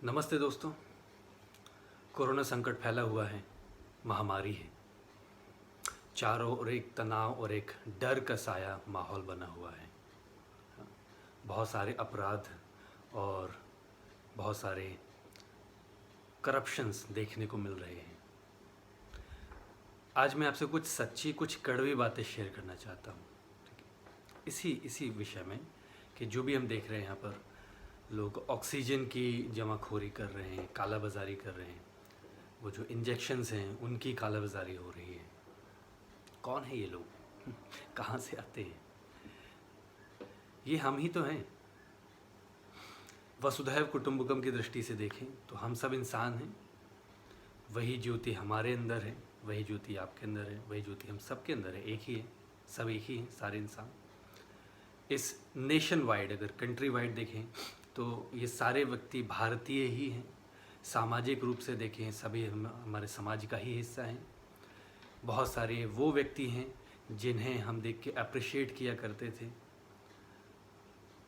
नमस्ते दोस्तों। कोरोना संकट फैला हुआ है, महामारी है। चारों ओर एक तनाव और एक डर का साया माहौल बना हुआ है। बहुत सारे अपराध और बहुत सारे करप्शंस देखने को मिल रहे हैं। आज मैं आपसे कुछ सच्ची, कुछ कड़वी बातें शेयर करना चाहता हूँ। इसी विषय में कि जो भी हम देख रहे हैं यहाँ पर, लोग ऑक्सीजन की जमाखोरी कर रहे हैं, काला बाज़ारी कर रहे हैं। वो जो इंजेक्शन्स हैं उनकी काला बाज़ारी हो रही है। कौन है ये लोग? कहाँ से आते हैं? ये हम ही तो हैं। वसुधैव कुटुंबकम की दृष्टि से देखें तो हम सब इंसान हैं। वही ज्योति हमारे अंदर है, वही ज्योति आपके अंदर है, वही ज्योति हम सब के अंदर है। एक ही है, सब एक ही हैं, सारे इंसान। इस नेशन वाइड, अगर कंट्री वाइड देखें तो ये सारे व्यक्ति भारतीय ही हैं। सामाजिक रूप से देखें सभी हमारे समाज का ही हिस्सा हैं। बहुत सारे वो व्यक्ति हैं जिन्हें हम देख के अप्रिशिएट किया करते थे।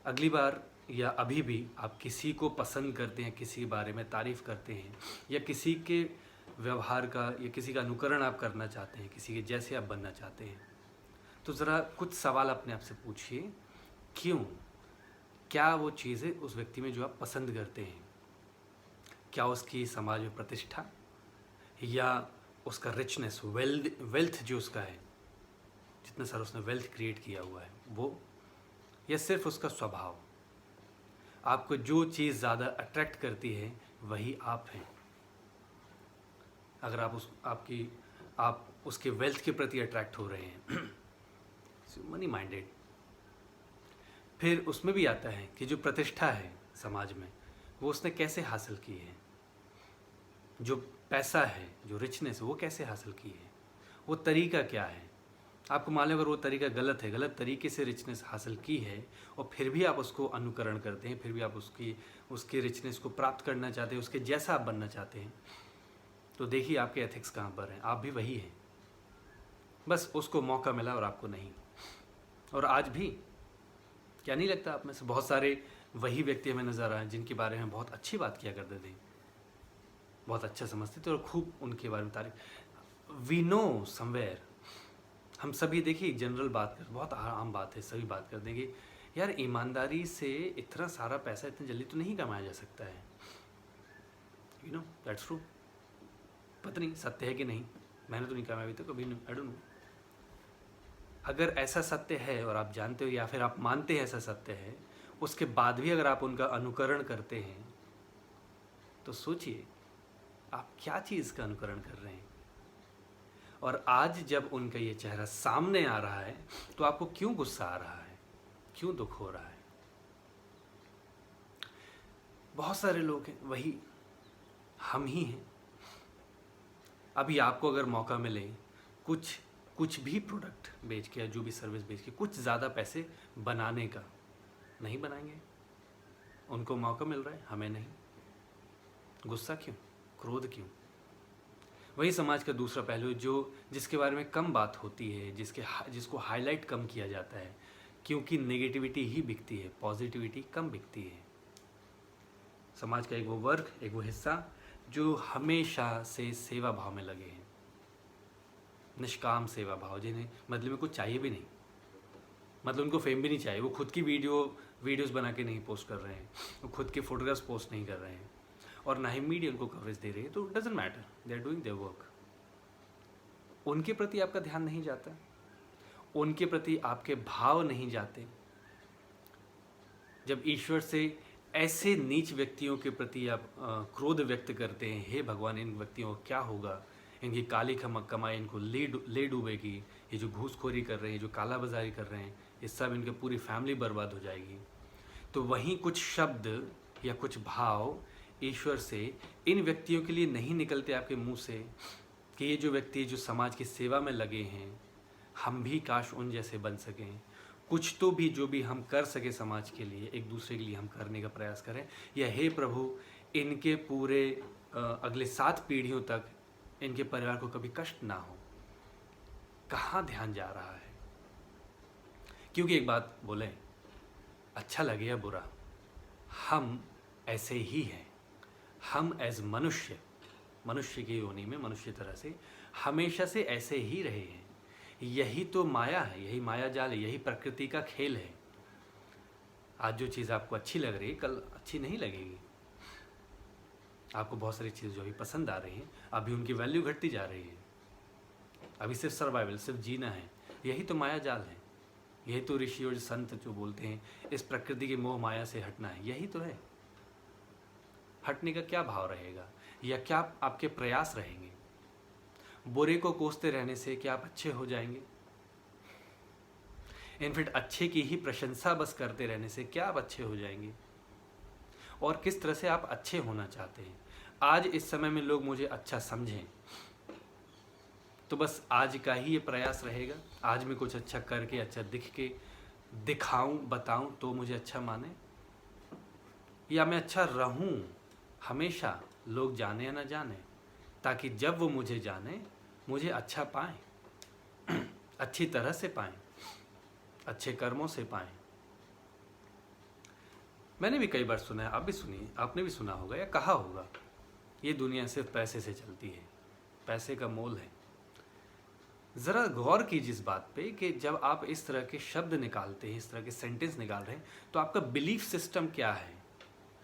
अगली बार या अभी भी आप किसी को पसंद करते हैं, किसी के बारे में तारीफ़ करते हैं, या किसी के व्यवहार का या किसी का अनुकरण आप करना चाहते हैं, किसी के जैसे आप बनना चाहते हैं, तो ज़रा कुछ सवाल अपने आप से पूछिए। क्यों? क्या वो चीज़ें उस व्यक्ति में जो आप पसंद करते हैं, क्या उसकी समाज में प्रतिष्ठा, या उसका रिचनेस, वेल्थ जो उसका है, जितना सारा उसने वेल्थ क्रिएट किया हुआ है वो, या सिर्फ उसका स्वभाव? आपको जो चीज़ ज़्यादा अट्रैक्ट करती है वही आप हैं। अगर आप उसके वेल्थ के प्रति अट्रैक्ट हो रहे हैं, मनी माइंडेड। फिर उसमें भी आता है कि जो प्रतिष्ठा है समाज में वो उसने कैसे हासिल की है, जो पैसा है, जो रिचनेस वो कैसे हासिल की है, वो तरीका क्या है। आपको मालूम अगर वो तरीका गलत है, गलत तरीके से रिचनेस हासिल की है, और फिर भी आप उसको अनुकरण करते हैं, फिर भी आप उसकी रिचनेस को प्राप्त करना चाहते हैं, उसके जैसा आप बनना चाहते हैं, तो देखिए आपके एथिक्स कहाँ पर हैं। आप भी वही हैं, बस उसको मौका मिला और आपको नहीं। और आज भी क्या नहीं लगता आप में से बहुत सारे वही व्यक्ति हमें नज़र आए जिनके बारे में बहुत अच्छी बात किया करते थे, बहुत अच्छा समझते थे और खूब उनके बारे में तारीफ। वी नो समवेयर, हम सभी देखिए जनरल बात कर, बहुत आम बात है, सभी बात कर देंगे यार ईमानदारी से इतना सारा पैसा इतनी जल्दी तो नहीं कमाया जा सकता है। You know that's true. पता नहीं सत्य है कि नहीं, मैंने तो नहीं कमाया अभी तक, कभी नहीं, आई डोंट नो। अगर ऐसा सत्य है और आप जानते हो या फिर आप मानते हैं ऐसा सत्य है, उसके बाद भी अगर आप उनका अनुकरण करते हैं, तो सोचिए आप क्या चीज़ का अनुकरण कर रहे हैं। और आज जब उनका ये चेहरा सामने आ रहा है तो आपको क्यों गुस्सा आ रहा है, क्यों दुख हो रहा है? बहुत सारे लोग हैं, वही हम ही हैं। अभी आपको अगर मौका मिले कुछ भी प्रोडक्ट बेच के या जो भी सर्विस बेच के कुछ ज़्यादा पैसे बनाने का, नहीं बनाएंगे? उनको मौका मिल रहा है, हमें नहीं। गुस्सा क्यों, क्रोध क्यों? वही समाज का दूसरा पहलू जिसके बारे में कम बात होती है, जिसको हाईलाइट कम किया जाता है, क्योंकि नेगेटिविटी ही बिकती है, पॉजिटिविटी कम बिकती है। समाज का एक वो वर्ग, एक वो हिस्सा जो हमेशा से सेवा भाव में लगे हैं, निष्काम सेवा भाव, जिन्हें मतलब में कुछ चाहिए भी नहीं, मतलब उनको फेम भी नहीं चाहिए। वो खुद की वीडियोस बना के नहीं पोस्ट कर रहे हैं, वो खुद के फोटोग्राफ्स पोस्ट नहीं कर रहे हैं, और ना ही मीडिया उनको कवरेज दे रही है, तो doesn't matter, they are doing their work. उनके प्रति आपका ध्यान नहीं जाता, उनके प्रति आपके भाव नहीं जाते। जब ईश्वर से ऐसे नीच व्यक्तियों के प्रति आप क्रोध व्यक्त करते हैं, हे भगवान इन व्यक्तियों को क्या होगा, इनकी काली कमाई इनको ले डूबेगी, ये जो घूसखोरी कर रहे हैं, जो काला बाजारी कर रहे हैं, ये सब इनकी पूरी फैमिली बर्बाद हो जाएगी। तो वहीं कुछ शब्द या कुछ भाव ईश्वर से इन व्यक्तियों के लिए नहीं निकलते आपके मुंह से कि ये जो व्यक्ति जो समाज की सेवा में लगे हैं, हम भी काश उन जैसे बन सकें, कुछ तो भी जो भी हम कर सके समाज के लिए, एक दूसरे के लिए हम करने का प्रयास करें। या हे प्रभु इनके पूरे अगले 7 पीढ़ियों तक इनके परिवार को कभी कष्ट ना हो। कहाँ ध्यान जा रहा है? क्योंकि एक बात बोले, अच्छा लगे या बुरा, हम ऐसे ही हैं, हम एज मनुष्य की योनि में मनुष्य तरह से हमेशा से ऐसे ही रहे हैं। यही तो माया है, यही माया जाल है, यही प्रकृति का खेल है। आज जो चीज़ आपको अच्छी लग रही है कल अच्छी नहीं लगेगी। आपको बहुत सारी चीज़ें जो अभी पसंद आ रही हैं अभी उनकी वैल्यू घटती जा रही है। अभी सिर्फ सर्वाइवल, सिर्फ जीना है। यही तो माया जाल है। यही तो ऋषि और संत जो बोलते हैं इस प्रकृति की मोह माया से हटना है, यही तो है। हटने का क्या भाव रहेगा या क्या आपके प्रयास रहेंगे? बुरे को कोसते रहने से क्या आप अच्छे हो जाएंगे? इनफैक्ट अच्छे की ही प्रशंसा बस करते रहने से क्या आप अच्छे हो जाएंगे? और किस तरह से आप अच्छे होना चाहते हैं? आज इस समय में लोग मुझे अच्छा समझें, तो बस आज का ही ये प्रयास रहेगा। आज मैं कुछ अच्छा करके, अच्छा दिख के दिखाऊं, बताऊं तो मुझे अच्छा माने, या मैं अच्छा रहूं हमेशा, लोग जाने या ना जाने, ताकि जब वो मुझे जाने मुझे अच्छा पाएं, अच्छी तरह से पाएं, अच्छे कर्मों से पाएं। मैंने भी कई बार सुना है, आप भी सुनिए, आपने भी सुना होगा या कहा होगा, ये दुनिया सिर्फ पैसे से चलती है, पैसे का मोल है। ज़रा गौर कीजिए इस बात पे कि जब आप इस तरह के शब्द निकालते हैं, इस तरह के सेंटेंस निकाल रहे हैं, तो आपका बिलीफ सिस्टम क्या है?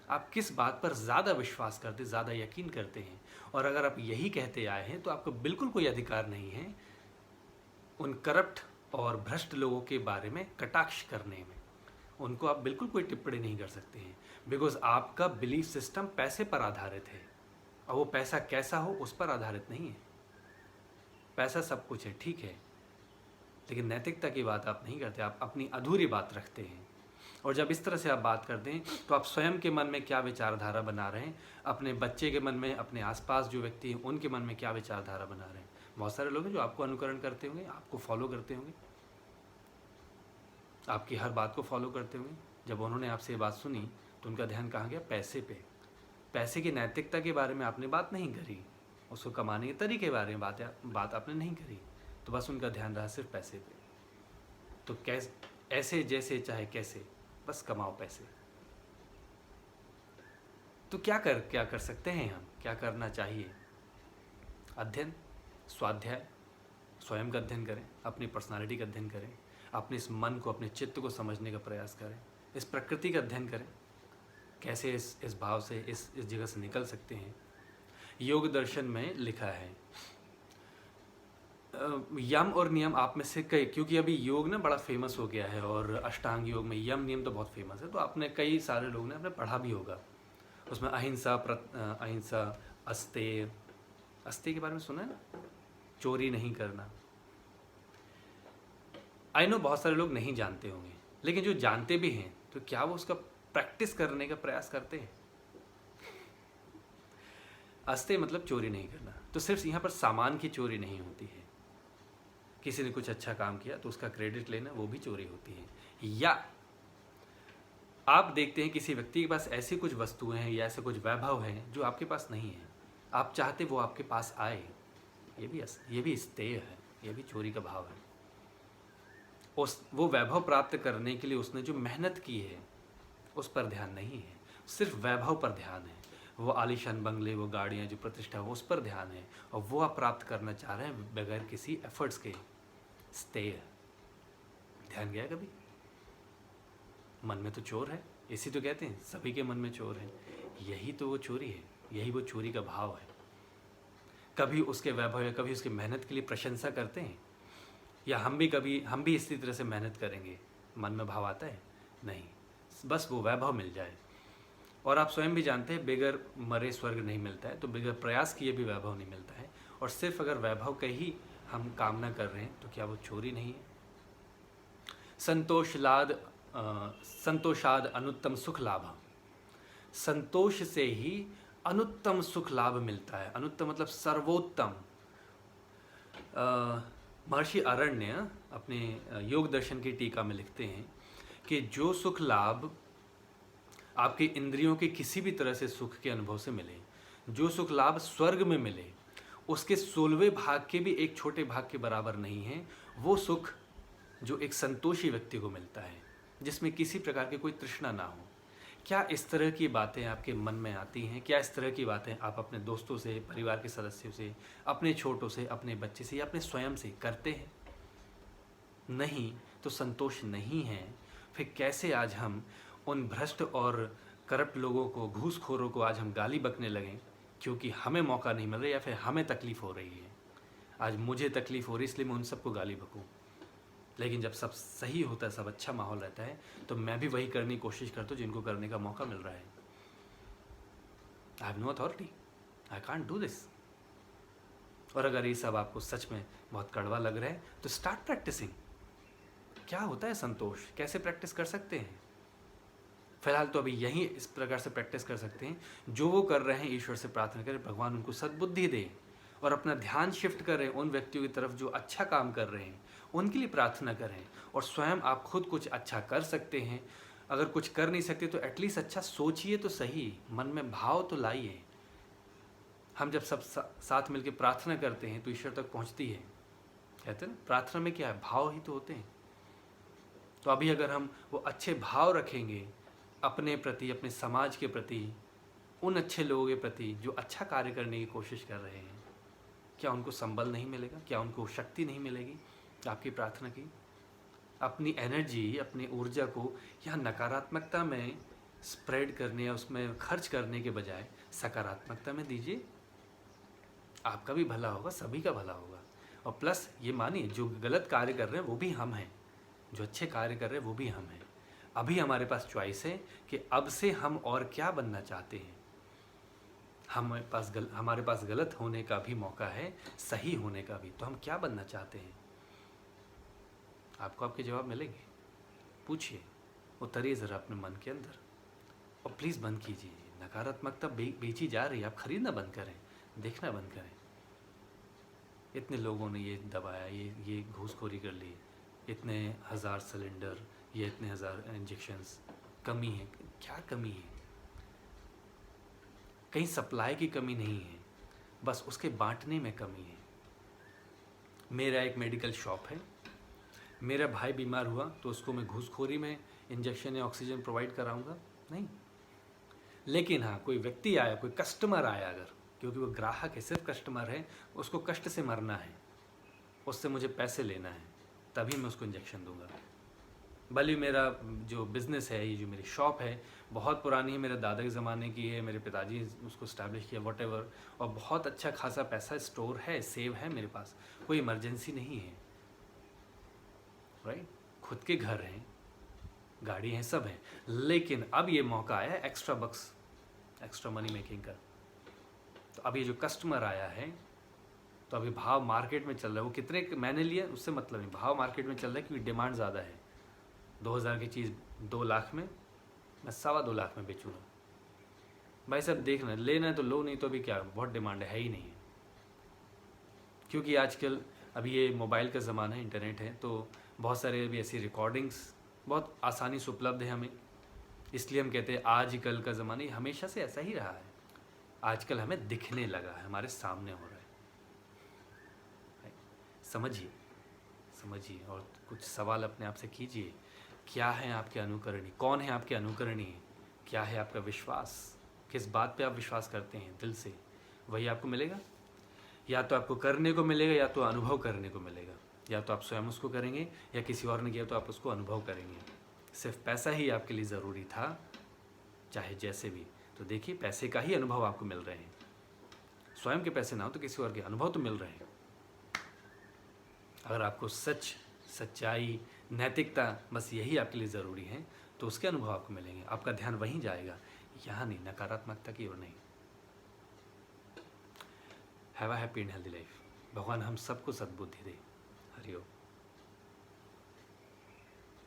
आप किस बात पर ज़्यादा विश्वास करते, ज़्यादा यकीन करते हैं? और अगर आप यही कहते आए हैं तो आपको बिल्कुल कोई अधिकार नहीं है उन करप्ट और भ्रष्ट लोगों के बारे में कटाक्ष करने में। उनको आप बिल्कुल कोई टिप्पणी नहीं कर सकते हैं, बिकॉज आपका बिलीफ सिस्टम पैसे पर आधारित है, और वो पैसा कैसा हो उस पर आधारित नहीं है। पैसा सब कुछ है, ठीक है, लेकिन नैतिकता की बात आप नहीं करते, आप अपनी अधूरी बात रखते हैं। और जब इस तरह से आप बात करते हैं तो आप स्वयं के मन में क्या विचारधारा बना रहे हैं, अपने बच्चे के मन में, अपने आसपास जो व्यक्ति हैं उनके मन में क्या विचारधारा बना रहे हैं। बहुत सारे लोग हैं जो आपको अनुकरण करते होंगे, आपको फॉलो करते होंगे, आपकी हर बात को फॉलो करते होंगे। जब उन्होंने आपसे ये बात सुनी तो उनका ध्यान कहाँ गया? पैसे पे। पैसे की नैतिकता के बारे में आपने बात नहीं करी, उसको कमाने के तरीके के बारे में बात आपने नहीं करी, तो बस उनका ध्यान रहा सिर्फ पैसे पे। तो कैसे, ऐसे जैसे चाहे कैसे, बस कमाओ पैसे। तो क्या कर सकते हैं हम? क्या करना चाहिए? अध्ययन, स्वाध्याय, स्वयं का अध्ययन करें, अपनी पर्सनालिटी का अध्ययन करें, अपने इस मन को, अपने चित्त को समझने का प्रयास करें, इस प्रकृति का अध्ययन करें, कैसे इस भाव से, इस जगह से निकल सकते हैं। योग दर्शन में लिखा है यम और नियम आप में से कई, क्योंकि अभी योग ना बड़ा फेमस हो गया है और अष्टांग योग में यम नियम तो बहुत फेमस है, तो आपने कई सारे लोग ने आपने पढ़ा भी होगा। उसमें अहिंसा, अस्तेय के बारे में सुना है ना, चोरी नहीं करना। आई नो बहुत सारे लोग नहीं जानते होंगे, लेकिन जो जानते भी हैं तो क्या वो उसका प्रैक्टिस करने का प्रयास करते हैं? अस्तेय मतलब चोरी नहीं करना। तो सिर्फ यहाँ पर सामान की चोरी नहीं होती है, किसी ने कुछ अच्छा काम किया तो उसका क्रेडिट लेना, वो भी चोरी होती है। या आप देखते हैं किसी व्यक्ति के पास ऐसी कुछ वस्तुएं हैं या ऐसे कुछ वैभव हैं जो आपके पास नहीं है, आप चाहते वो आपके पास आए, ये भी स्तेय है, ये भी चोरी का भाव है। वो वैभव प्राप्त करने के लिए उसने जो मेहनत की है उस पर ध्यान नहीं है, सिर्फ वैभव पर ध्यान है। वो आलीशान बंगले, वो गाड़ियाँ, जो प्रतिष्ठा, वो उस पर ध्यान है, और वो आप प्राप्त करना चाह रहे हैं बगैर किसी एफर्ट्स के। स्तेय। ध्यान गया कभी? मन में तो चोर है, इसी तो कहते हैं सभी के मन में चोर है। यही तो वो चोरी है, यही वो चोरी का भाव है। कभी उसके वैभव या कभी उसकी मेहनत के लिए प्रशंसा करते हैं, या हम भी इसी तरह से मेहनत करेंगे, मन में भाव आता है? नहीं, बस वो वैभव मिल जाए। और आप स्वयं भी जानते हैं बगैर मरे स्वर्ग नहीं मिलता है, तो बगैर प्रयास किए भी वैभव नहीं मिलता है। और सिर्फ अगर वैभव का ही हम कामना कर रहे हैं तो क्या वो चोरी नहीं है? संतोषाद अनुत्तम सुख लाभ। संतोष से ही अनुत्तम सुख लाभ मिलता है। अनुत्तम मतलब सर्वोत्तम। महर्षि अरण्य अपने योग दर्शन की टीका में लिखते हैं कि जो सुख लाभ आपके इंद्रियों के किसी भी तरह से सुख के अनुभव से मिले, जो सुख लाभ स्वर्ग में मिले, उसके 16वें भाग के भी एक छोटे भाग के बराबर नहीं है वो सुख जो एक संतोषी व्यक्ति को मिलता है, जिसमें किसी प्रकार की कोई तृष्णा ना हो। क्या इस तरह की बातें आपके मन में आती हैं? क्या इस तरह की बातें आप अपने दोस्तों से, परिवार के सदस्यों से, अपने छोटों से, अपने बच्चे से या अपने स्वयं से करते हैं? नहीं, तो संतोष नहीं है। फिर कैसे आज हम उन भ्रष्ट और करप्ट लोगों को, घूसखोरों को आज हम गाली बकने लगें क्योंकि हमें मौका नहीं मिल रहा या फिर हमें तकलीफ़ हो रही है। आज मुझे तकलीफ़ हो रही है इसलिए मैं उन सबको गाली बकूँ। लेकिन जब सब सही होता है, सब अच्छा माहौल रहता है, तो मैं भी वही करने की कोशिश करता हूँ जिनको करने का मौका मिल रहा है। I have no authority, I can't do this. और अगर ये सब आपको सच में बहुत कड़वा लग रहा है तो स्टार्ट प्रैक्टिसिंग। क्या होता है संतोष, कैसे प्रैक्टिस कर सकते हैं? फिलहाल तो अभी यही इस प्रकार से प्रैक्टिस कर सकते हैं, जो वो कर रहे हैं ईश्वर से प्रार्थना करें भगवान उनको सद्बुद्धि दे और अपना ध्यान शिफ्ट करें उन व्यक्तियों की तरफ जो अच्छा काम कर रहे हैं, उनके लिए प्रार्थना करें। और स्वयं आप खुद कुछ अच्छा कर सकते हैं। अगर कुछ कर नहीं सकते तो एटलीस्ट अच्छा सोचिए तो सही, मन में भाव तो लाइए। हम जब सब साथ मिलकर प्रार्थना करते हैं तो ईश्वर तक पहुंचती है। कहते हैं ना, प्रार्थना में क्या है, भाव ही तो होते हैं। तो अभी अगर हम वो अच्छे भाव रखेंगे अपने प्रति, अपने समाज के प्रति, उन अच्छे लोगों के प्रति जो अच्छा कार्य करने की कोशिश कर रहे हैं, क्या उनको संबल नहीं मिलेगा? क्या उनको शक्ति नहीं मिलेगी आपकी प्रार्थना की? अपनी एनर्जी, अपनी ऊर्जा को यहाँ नकारात्मकता में स्प्रेड करने या उसमें खर्च करने के बजाय सकारात्मकता में दीजिए। आपका भी भला होगा, सभी का भला होगा। और प्लस ये मानिए, जो गलत कार्य कर रहे हैं वो भी हम हैं, जो अच्छे कार्य कर रहे हैं वो भी हम हैं। अभी हमारे पास चॉइस है कि अब से हम और क्या बनना चाहते हैं। हमारे पास गलत होने का भी मौका है, सही होने का भी। तो हम क्या बनना चाहते हैं? आपको आपके जवाब मिलेंगे। पूछिए, उतरिए ज़रा अपने मन के अंदर और प्लीज़ बंद कीजिए। नकारात्मकता बेची जा रही है, आप खरीदना बंद करें, देखना बंद करें। इतने लोगों ने ये दबाया, ये घूसखोरी कर ली, इतने हज़ार सिलेंडर, ये इतने हज़ार इंजेक्शन्स, कमी है। क्या कमी है? कहीं सप्लाई की कमी नहीं है, बस उसके बांटने में कमी है। मेरा एक मेडिकल शॉप है, मेरा भाई बीमार हुआ तो उसको मैं घूसखोरी में इंजेक्शन या ऑक्सीजन प्रोवाइड कराऊंगा? नहीं। लेकिन हाँ, कोई व्यक्ति आया, कोई कस्टमर आया अगर, क्योंकि वो ग्राहक है, सिर्फ कस्टमर है, उसको कष्ट से मरना है, उससे मुझे पैसे लेना है, तभी मैं उसको इंजेक्शन दूंगा। भले मेरा जो बिज़नेस है, ये जो मेरी शॉप है बहुत पुरानी है, मेरे दादा के ज़माने की है, मेरे पिताजी उसको इस्टेब्लिश किया, वॉटेवर, और बहुत अच्छा खासा पैसा स्टोर है, सेव है मेरे पास, कोई इमरजेंसी नहीं है। राइट, खुद के घर हैं, गाड़ी हैं, सब हैं। लेकिन अब ये मौका आया एक्स्ट्रा बक्स, एक्स्ट्रा मनी मेकिंग का। तो अब ये जो कस्टमर आया है, तो अभी भाव मार्केट में चल रहा है, वो कितने मैंने लिया उससे मतलब नहीं, भाव मार्केट में चल रहा है क्योंकि डिमांड ज़्यादा है। 2000 की चीज़ 2 लाख में, मैं 2.25 लाख में बेचूँगा। भाई साहब देखना, लेना है तो लो, नहीं तो अभी क्या, बहुत डिमांड है ही नहीं है। क्योंकि आजकल अभी ये मोबाइल का ज़माना है, इंटरनेट है, तो बहुत सारे अभी ऐसी रिकॉर्डिंग्स बहुत आसानी से उपलब्ध है हमें। इसलिए हम कहते हैं आजकल का ज़माना, ये हमेशा से ऐसा ही रहा है, आजकल हमें दिखने लगा है, हमारे सामने हो रहा है। समझिए, समझिए और कुछ सवाल अपने आप से कीजिए। क्या है आपके अनुकरणीय? कौन है आपके अनुकरणीय? क्या है आपका विश्वास? किस बात पे आप विश्वास करते हैं दिल से, वही आपको मिलेगा। या तो आपको करने को मिलेगा या तो अनुभव करने को मिलेगा। या तो आप स्वयं उसको करेंगे या किसी और ने किया तो आप उसको अनुभव करेंगे। सिर्फ पैसा ही आपके लिए ज़रूरी था, चाहे जैसे भी। तो देखिए, पैसे का ही अनुभव आपको मिल रहे हैं, स्वयं के पैसे ना हो तो किसी और के अनुभव तो मिल रहे हैं। अगर आपको सच, सच्चाई, नैतिकता, बस यही आपके लिए ज़रूरी है तो उसके अनुभव आपको मिलेंगे। आपका ध्यान वहीं जाएगा, यहाँ नहीं, नकारात्मकता की ओर नहीं। Have a happy and healthy life. भगवान हम सबको सद्बुद्धि दे। हरि ओम।